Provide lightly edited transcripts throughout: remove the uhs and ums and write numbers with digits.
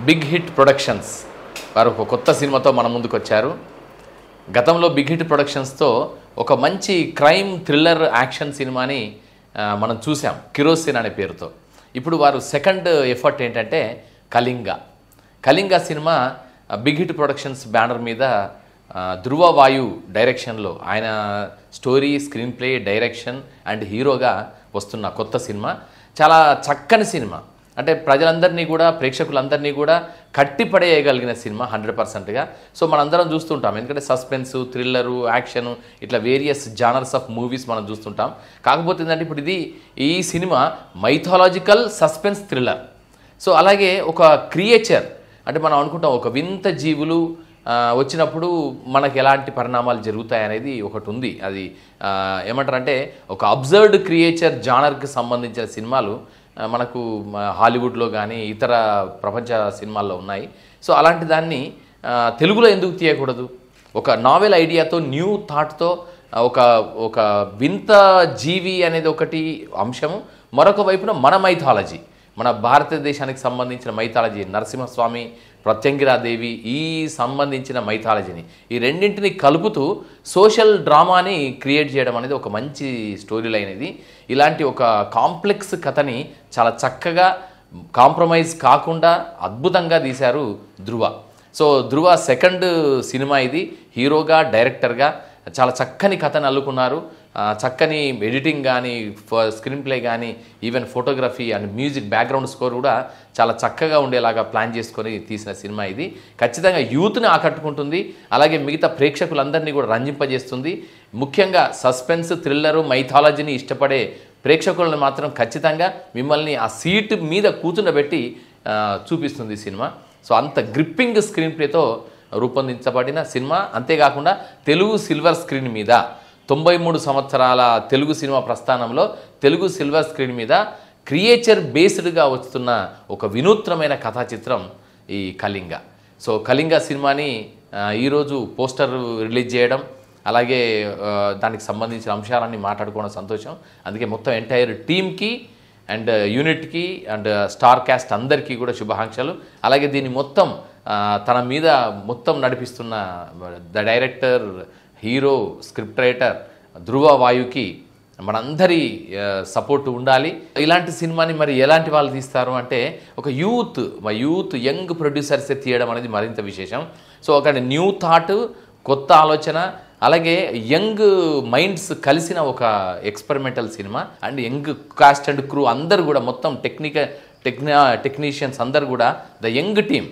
Big hit productions వారు ఒక కొత్త సినిమాతో మన ముందుకు వచ్చారు. గతంలో బిగ్ హిట్ ప్రొడక్షన్స్తో ఒక మంచి క్రైమ్ థ్రిల్లర్ యాక్షన్ సినిమాని మనం చూసాం, కిరోసిన్ అనే పేరుతో. ఇప్పుడు వారు సెకండ్ ఎఫర్ట్ ఏంటంటే Kalinga cinema big hit productions banner మీద ధృవ వాయు డైరెక్షన్లో, ఆయన story, screenplay, direction and హీరోగా వస్తున్న కొత్త సినిమా. చాలా చక్కని సినిమా, అంటే ప్రజలందరినీ కూడా, ప్రేక్షకులందరినీ కూడా కట్టిపడేయగలిగిన సినిమా 100%గా. సో మనందరం చూస్తుంటాం, ఎందుకంటే సస్పెన్స్, థ్రిల్లరు, యాక్షను, ఇట్లా వేరియస్ జానర్స్ ఆఫ్ మూవీస్ మనం చూస్తుంటాం. కాకపోతే ఏంటంటే ఇప్పుడు ఈ cinema mythological suspense thriller. So అలాగే ఒక క్రియేచర్, అంటే మనం అనుకుంటాం ఒక వింత జీవులు వచ్చినప్పుడు మనకు ఎలాంటి పరిణామాలు జరుగుతాయి అనేది ఒకటి ఉంది. అది ఏమంటారంటే ఒక అబ్జర్వ్డ్ క్రియేచర్ జానర్కి సంబంధించిన సినిమాలు మనకు హాలీవుడ్లో కానీ ఇతర ప్రపంచ సినిమాల్లో ఉన్నాయి. సో అలాంటి దాన్ని తెలుగులో ఎందుకు తీయకూడదు? ఒక నావెల్ ఐడియాతో, న్యూ థాట్తో ఒక వింత జీవి అనేది ఒకటి అంశము, మరొక వైపున మన మైథాలజీ, మన భారతదేశానికి సంబంధించిన మైథాలజీ, నరసింహస్వామి, ప్రత్యంగిరాదేవి, ఈ సంబంధించిన మైథాలజీని, ఈ రెండింటిని కలుపుతూ సోషల్ డ్రామాని క్రియేట్ చేయడం అనేది ఒక మంచి స్టోరీ లైన్. ఇది ఇలాంటి ఒక కాంప్లెక్స్ కథని చాలా చక్కగా, కాంప్రమైజ్ కాకుండా అద్భుతంగా తీశారు ధృవ. సో ధృవ సెకండ్ సినిమా ఇది. హీరోగా, డైరెక్టర్గా చాలా చక్కని కథని అల్లుకున్నారు. చక్కని ఎడిటింగ్ కానీ, స్క్రీన్ ప్లే కానీ, even photography and music, background score కూడా చాలా చక్కగా ఉండేలాగా ప్లాన్ చేసుకొని తీసిన సినిమా ఇది. ఖచ్చితంగా యూత్ని ఆకట్టుకుంటుంది, అలాగే మిగతా ప్రేక్షకులందరినీ కూడా రంజింపజేస్తుంది. ముఖ్యంగా సస్పెన్స్, థ్రిల్లరు, మైథాలజీని ఇష్టపడే ప్రేక్షకులను మాత్రం ఖచ్చితంగా మిమ్మల్ని ఆ సీట్ మీద కూర్చుండబెట్టి చూపిస్తుంది సినిమా. సో అంత గ్రిప్పింగ్ స్క్రీన్ ప్లేతో రూపొందించబడిన సినిమా. అంతేకాకుండా తెలుగు సిల్వర్ స్క్రీన్ మీద 93 సంవత్సరాల తెలుగు సినిమా ప్రస్థానంలో తెలుగు సిల్వర్ స్క్రీన్ మీద క్రియేచర్ బేస్డ్గా వస్తున్న ఒక వినూత్నమైన కథా చిత్రం ఈ కళింగ. సో కళింగ సినిమాని ఈరోజు పోస్టర్ రిలీజ్ చేయడం, అలాగే దానికి సంబంధించిన అంశాలన్నీ మాట్లాడుకోవడం సంతోషం. అందుకే మొత్తం ఎంటైర్ టీమ్కి అండ్ యూనిట్కి అండ్ స్టార్ క్యాస్ట్ అందరికీ కూడా శుభాకాంక్షలు. అలాగే దీన్ని మొత్తం తన మీద మొత్తం నడిపిస్తున్న the director, hero, script writer Dhruva వాయుకి మనందరి సపోర్ట్ ఉండాలి. ఇలాంటి సినిమాని మరి ఎలాంటి వాళ్ళు తీస్తారు అంటే ఒక యూత్ యంగ్ ప్రొడ్యూసర్సే తీయడం అనేది మరింత విశేషం. సో ఒక న్యూ థాట్, కొత్త ఆలోచన, అలాగే యంగ్ మైండ్స్ కలిసిన ఒక experimental cinema. And young cost and crew అందరూ కూడా, మొత్తం టెక్నీషియన్స్ అందరు కూడా, ద యంగ్ టీమ్,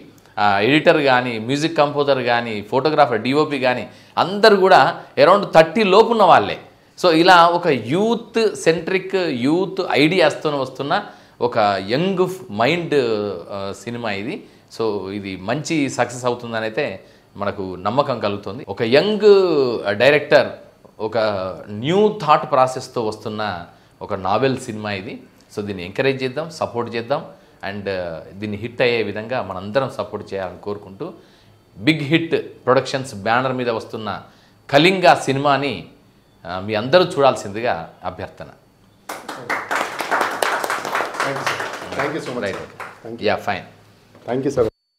ఎడిటర్ కానీ, మ్యూజిక్ కంపోజర్ కానీ, ఫోటోగ్రాఫర్, డిఓపి కానీ అందరు కూడా అరౌండ్ 30 లోపు ఉన్న వాళ్ళే. సో ఇలా ఒక యూత్ సెంట్రిక్, యూత్ ఐడియాస్తో వస్తున్న ఒక యంగ్ మైండ్ సినిమా ఇది. సో ఇది మంచి సక్సెస్ అవుతుందని అయితే మనకు నమ్మకం కలుగుతుంది. ఒక యంగ్ డైరెక్టర్ ఒక న్యూ థాట్ ప్రాసెస్తో వస్తున్న ఒక నావెల్ సినిమా ఇది. సో దీన్ని ఎంకరేజ్ చేద్దాం, సపోర్ట్ చేద్దాం, అండ్ దీన్ని హిట్ అయ్యే విధంగా మనందరం సపోర్ట్ చేయాలని కోరుకుంటూ, బిగ్ హిట్ ప్రొడక్షన్స్ బ్యానర్ మీద వస్తున్న కళింగ సినిమాని మీ అందరూ చూడాల్సిందిగా అభ్యర్థన. Thank you so much. Yeah, fine. Thank you sir.